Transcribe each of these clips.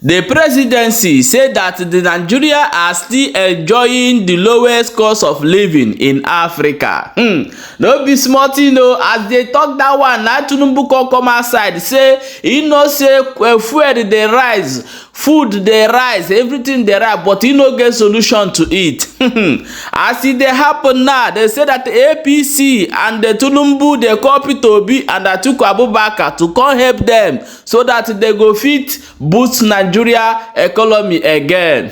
The presidency said that the Nigeria are still enjoying the lowest cost of living in Africa. No be small thing o, as they talk that one, na Tinubu come outside say he know say fuel dey rise, food dey rise, everything dey rise, but he no get solution to it. As e dey happen now, they say that the APC and the Tinubu dey copy Obi and Atiku Abubakar to come help them so that they go fit boost Nigeria economy again.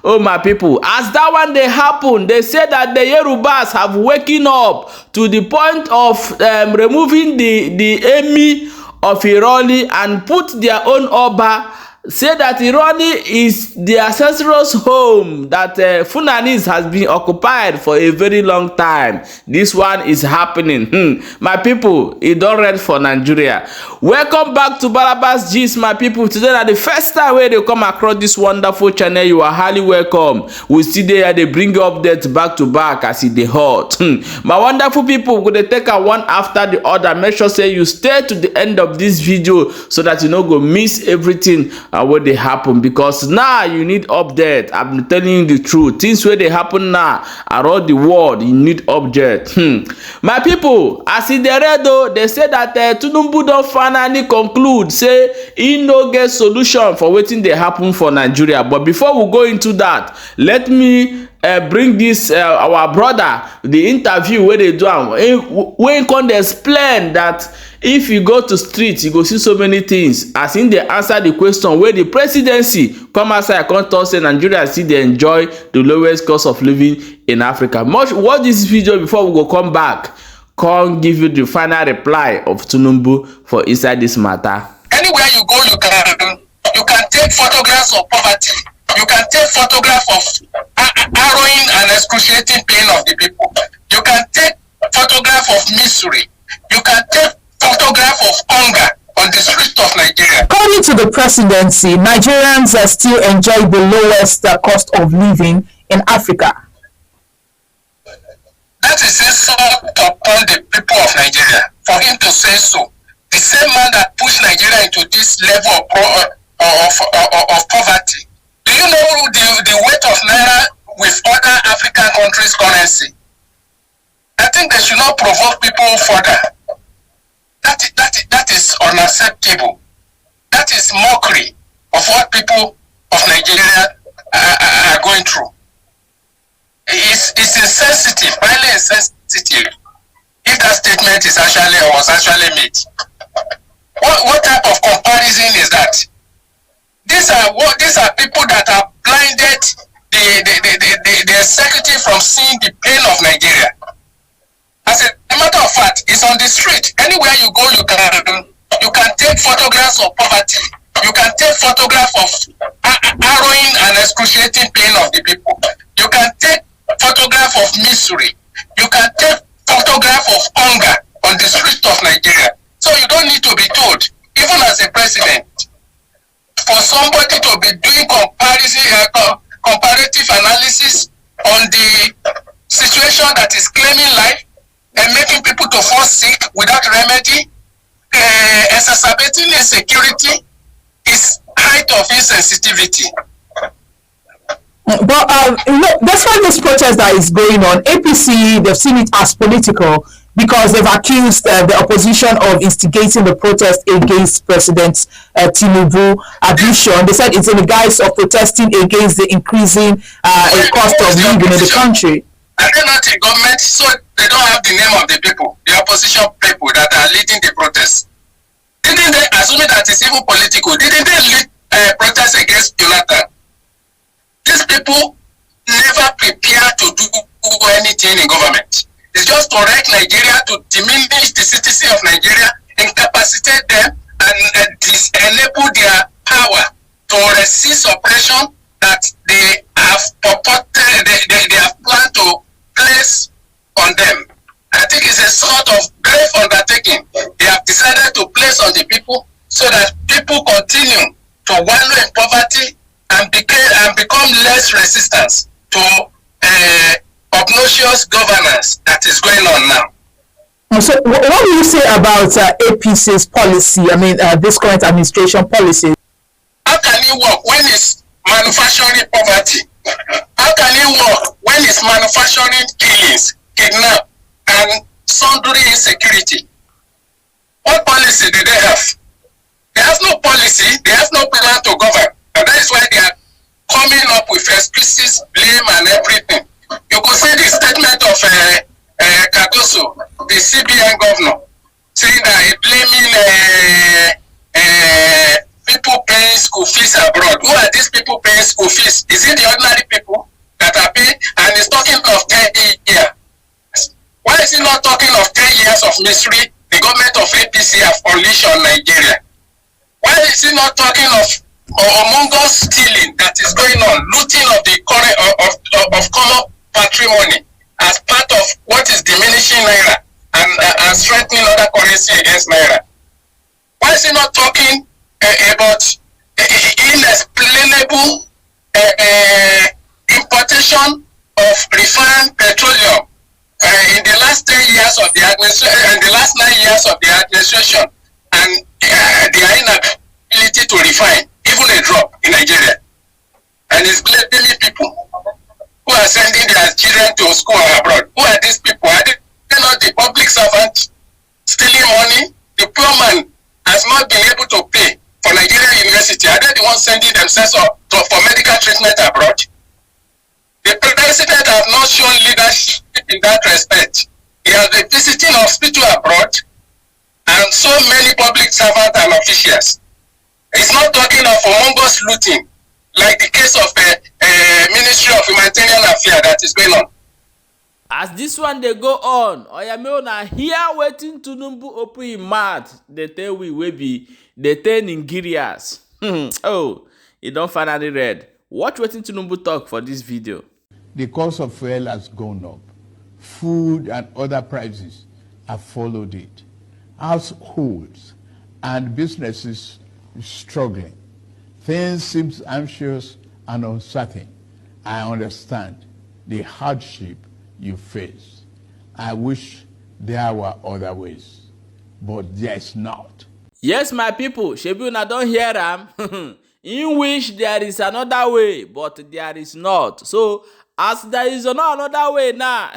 Oh my people, as that one dey happen, they say that the Yorubas have waken up to the point of removing the Emir of Ironi and put their own Oba. Say that Ironi is the ancestral home that Funanis has been occupied for a very long time. This one is happening. My people, it don't ready for Nigeria. Welcome back to Barabas Gist, my people. Today na the first time where they come across this wonderful channel. You are highly welcome. We see there they bring you updates back to back as it dey hot. My wonderful people, we're gonna take a one after the other. Make sure say you stay to the end of this video so that you no go miss everything what they happen, because now you need update. I'm telling you the truth. Things where they happen now around the world, you need update. My people, as in the red though, they say that Tinubu don't finally conclude say he no get solution for wetin dey happen for Nigeria. But before we go into that, let me bring this our brother, the interview where they do when can they explain that if you go to street you go see so many things, as in they answer the question where the presidency come outside come talk say Nigeria see they enjoy the lowest cost of living in Africa. Watch this video before we go come back, come give you the final reply of Tinubu for inside this matter. Anywhere you go, you can take photographs of poverty. You can take photographs of harrowing and excruciating pain of the people. You can take photograph of misery. You can take photograph of hunger on the streets of Nigeria. According to the presidency, Nigerians still enjoy the lowest cost of living in Africa. That is insult upon the people of Nigeria for him to say so. The same man that pushed Nigeria into this level of poverty. Do you know the weight of Naira with other African countries' currency? I think they should not provoke people further. That is unacceptable. That is mockery of what people of Nigeria are going through. It's insensitive, highly insensitive, if that statement is was actually made. What type of comparison is that? These are people that are blinded the executive from seeing the pain of Nigeria. As a matter of fact, it's on the street. Anywhere you go, you can take photographs of poverty. You can take photographs of harrowing and excruciating pain of the people. You can take photograph of misery. You can take photograph of hunger on the streets of Nigeria. So you don't need to be told, even as a president, for somebody to be doing comparative analysis on the situation that is claiming life and making people to fall sick without remedy, exacerbating insecurity, is height of insensitivity. But despite this protest that is going on, APC, they've seen it as political because they've accused the opposition of instigating the protest against President Tinubu addition. They said it's in the guise of protesting against the increasing cost of living in the country. Are they not a government, so they don't have the name of the people, the opposition people that are leading the protest? Didn't they, assuming that it's even political, didn't they lead protest against Jonathan? These people never prepare to do anything in government. It's just to wreck Nigeria, to diminish the citizen of Nigeria, incapacitate them, and enable their power to resist oppression that they have purported, they have planned to place on them. I think it's a sort of grave undertaking they have decided to place on the people so that people continue to wallow in poverty and become less resistant to obnoxious governance that is going on now. So what do you say about APC's policy? I mean, this current administration policy? I How can he work when he's manufacturing poverty? How can he work when he's manufacturing killings, kidnap, and sundry insecurity? What policy do they have? They have no policy, they have no plan to govern. And that is why they are coming up with excuses, blame, and everything. You could see the statement of Cardoso, the CBN governor, saying that he's blaming people paying school fees abroad. Who are these people paying school fees? Is it the ordinary people that are paying? And he's talking of 10 years. Why is he not talking of 10 years of misery the government of APC have unleashed on Nigeria? Why is he not talking of humongous stealing that is going on, looting of the of common patrimony as part of what is diminishing Naira and strengthening other currency against Naira? Why is he not talking about inexplainable importation of refined petroleum in the last 10 years of the administration, in the last 9 years of the administration, and their inability to refine even a drop in Nigeria? And he's blaming people who are sending their children to school abroad. Who are these people? Are they not the public servants stealing money? The poor man has not been able to pay for Nigerian university. Are they the ones sending themselves for medical treatment abroad? The president has not shown leadership in that respect. He has been visiting hospital abroad and so many public servants and officials. He's not talking of humongous looting like the case of the Ministry of Humanitarian Affairs that is going on. As this one they go on, oyame una hear wetin Tinubu open him mouth. They tell we be the 10 Nigerians. Oh, it don't finally read. Watch wetin Tinubu talk for this video. The cost of fuel has gone up. Food and other prices have followed it. Households and businesses struggling. Things seem anxious and uncertain. I understand the hardship you face. I wish there were other ways, but there's not. Yes, my people, shebi una don hear am. In which there is another way, but there is not. So, as there is no another way now,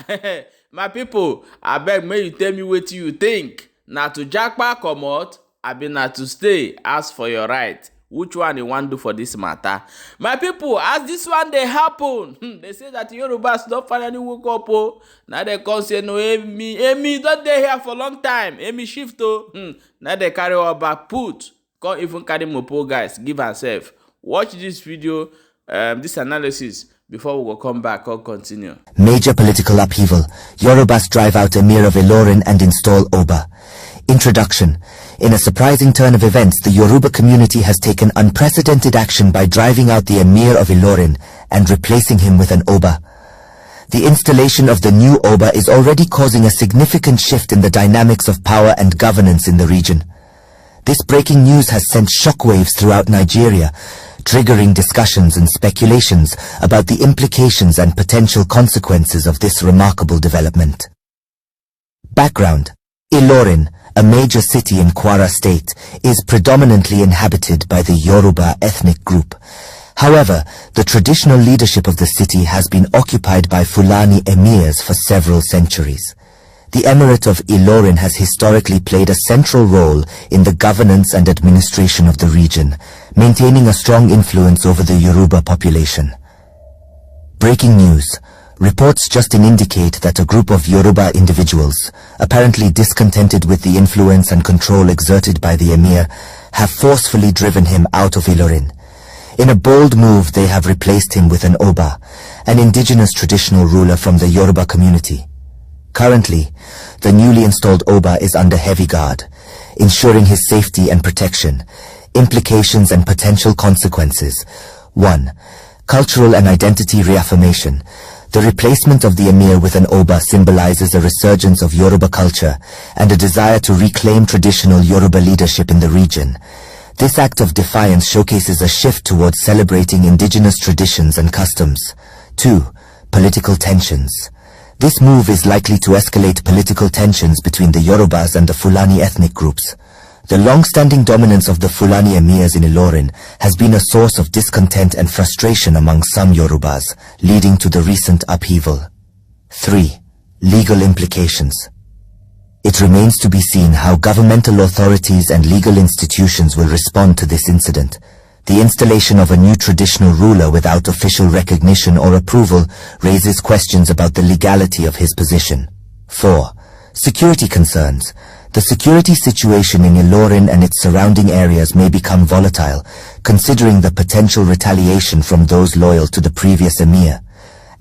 my people, I beg may you tell me what you think. Na to japa comot, abi na to stay, ask for your right. Which one you want to do for this matter? My people, as this one they happen, they say that Yorubas don't finally woke up. Oh. Now they come say, no, Amy, don't they here for a long time. Amy shift. Oh. Now they carry our back put. Can't even carry Mopo guys. Give herself. Watch this video, this analysis, before we will come back or continue. Major political upheaval. Yorubas drive out Emir of Ilorin and install Oba. Introduction. In a surprising turn of events, the Yoruba community has taken unprecedented action by driving out the Emir of Ilorin and replacing him with an Oba. The installation of the new Oba is already causing a significant shift in the dynamics of power and governance in the region. This breaking news has sent shockwaves throughout Nigeria, triggering discussions and speculations about the implications and potential consequences of this remarkable development. Background. Ilorin, a major city in Kwara State, is predominantly inhabited by the Yoruba ethnic group. However, the traditional leadership of the city has been occupied by Fulani emirs for several centuries. The Emirate of Ilorin has historically played a central role in the governance and administration of the region, maintaining a strong influence over the Yoruba population. Breaking news. Reports just indicate that a group of Yoruba individuals, apparently discontented with the influence and control exerted by the emir, have forcefully driven him out of Ilorin. In a bold move, they have replaced him with an Oba, an indigenous traditional ruler from the Yoruba community. Currently, the newly installed Oba is under heavy guard, ensuring his safety and protection. Implications and potential consequences. 1. Cultural and identity reaffirmation. The replacement of the emir with an Oba symbolizes a resurgence of Yoruba culture and a desire to reclaim traditional Yoruba leadership in the region. This act of defiance showcases a shift towards celebrating indigenous traditions and customs. 2. Political tensions. This move is likely to escalate political tensions between the Yorubas and the Fulani ethnic groups. The long-standing dominance of the Fulani emirs in Ilorin has been a source of discontent and frustration among some Yorubas, leading to the recent upheaval. 3. Legal implications. It remains to be seen how governmental authorities and legal institutions will respond to this incident. The installation of a new traditional ruler without official recognition or approval raises questions about the legality of his position. 4. Security concerns. The security situation in Ilorin and its surrounding areas may become volatile, considering the potential retaliation from those loyal to the previous emir.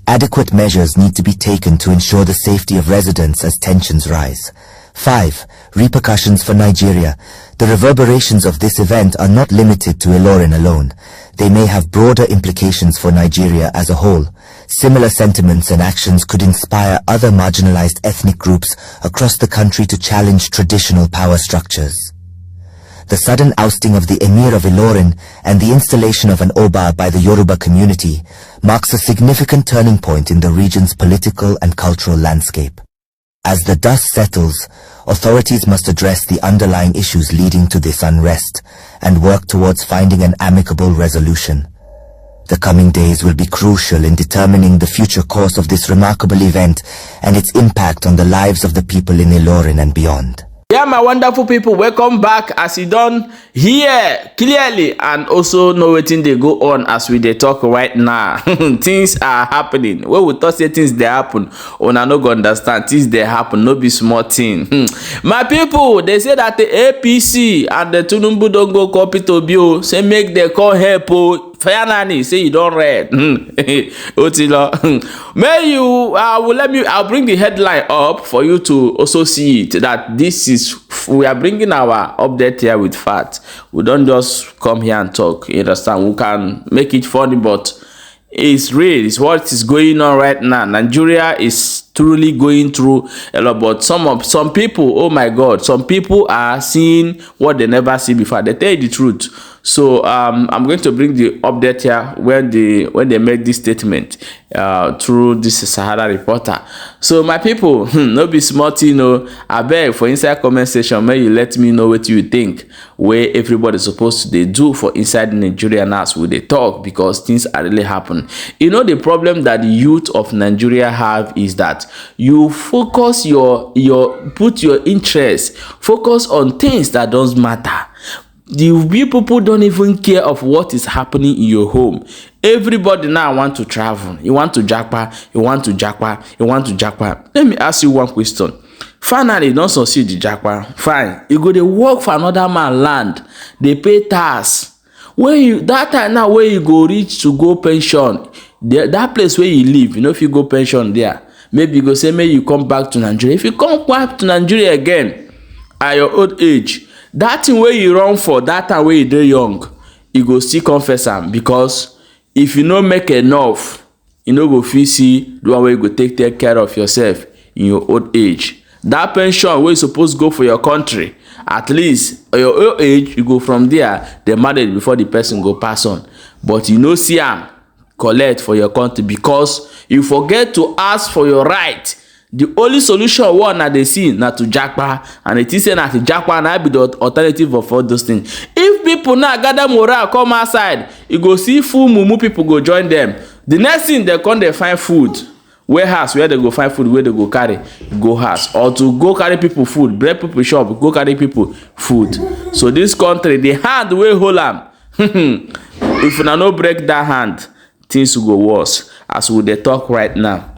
Adequate measures need to be taken to ensure the safety of residents as tensions rise. 5. Repercussions for Nigeria. The reverberations of this event are not limited to Ilorin alone. They may have broader implications for Nigeria as a whole. Similar sentiments and actions could inspire other marginalized ethnic groups across the country to challenge traditional power structures. The sudden ousting of the Emir of Ilorin and the installation of an Oba by the Yoruba community marks a significant turning point in the region's political and cultural landscape. As the dust settles, authorities must address the underlying issues leading to this unrest and work towards finding an amicable resolution. The coming days will be crucial in determining the future course of this remarkable event and its impact on the lives of the people in Ilorin and beyond. Yeah, my wonderful people, welcome back. As you don't hear clearly and also know what they go on as we they talk right now. Things are happening. When we talk say things they happen, I no go understand. Things they happen, no be small thing. My people, they say that the APC and the Tinubu don't go copy to bio. Say make they call help. Finally, say you don't read. Otilo. May you I'll bring the headline up for you to also see it, that this is, we are bringing our update here with facts. We don't just come here and talk. You understand? We can make it funny, but it's real. It's what is going on right now. Nigeria is truly going through a lot, but some people, oh my God, some people are seeing what they never see before. They tell you the truth. So I'm going to bring the update here when they make this statement through this Sahara reporter. So my people, no be smart, you know. I beg for inside comment section, may you let me know what you think, where everybody supposed to they do for inside Nigeria now as they talk, because things are really happening. You know, the problem that the youth of Nigeria have is that you focus put your interest, focus on things that don't matter. The people don't even care of what is happening in your home. Everybody now want to travel. You want to japa, you want to japa, you want to japa. Let me ask you one question. Finally, don't succeed the japa. Fine. You go to work for another man land. They pay tax. When you that time now where you go reach to go pension, that place where you live, you know, if you go pension there, maybe you go say, maybe you come back to Nigeria. If you come back to Nigeria again at your old age, that thing where you run for, that time where you dey young, you go still confess am, because if you no make enough, you no go fit see the one where you go take care of yourself in your old age. That pension where you suppose go for your country, at least at your old age, you go from there, they married before the person go pass on. But you no see am collect for your country because you forget to ask for your right. The only solution one na they see na to japa, and it is say na to japa na be the alternative of all those things. If people now gather morale come outside, you go see full mumu people go join them. The next thing they come, they find food warehouse where they go find food, where they go carry go house, or to go carry people food, break people shop, go carry people food. So this country, the hand wey hold am, if una no break that hand, things will go worse as we dey talk right now.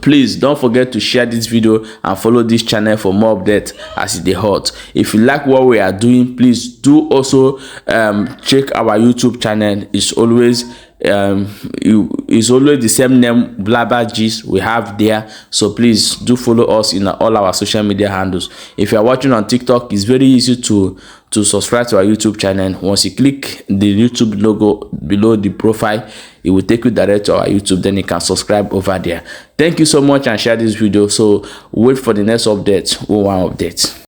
Please don't forget to share this video and follow this channel for more updates as it dey hot. If you like what we are doing, please do also check our YouTube channel. It's always the same name, Blabber Gist, we have there. So please do follow us in all our social media handles. If you are watching on TikTok, it's very easy to subscribe to our YouTube channel. Once you click the YouTube logo below the profile, it will take you direct to our YouTube. Then you can subscribe over there. Thank you so much and share this video. So wait for the next update. We want updates.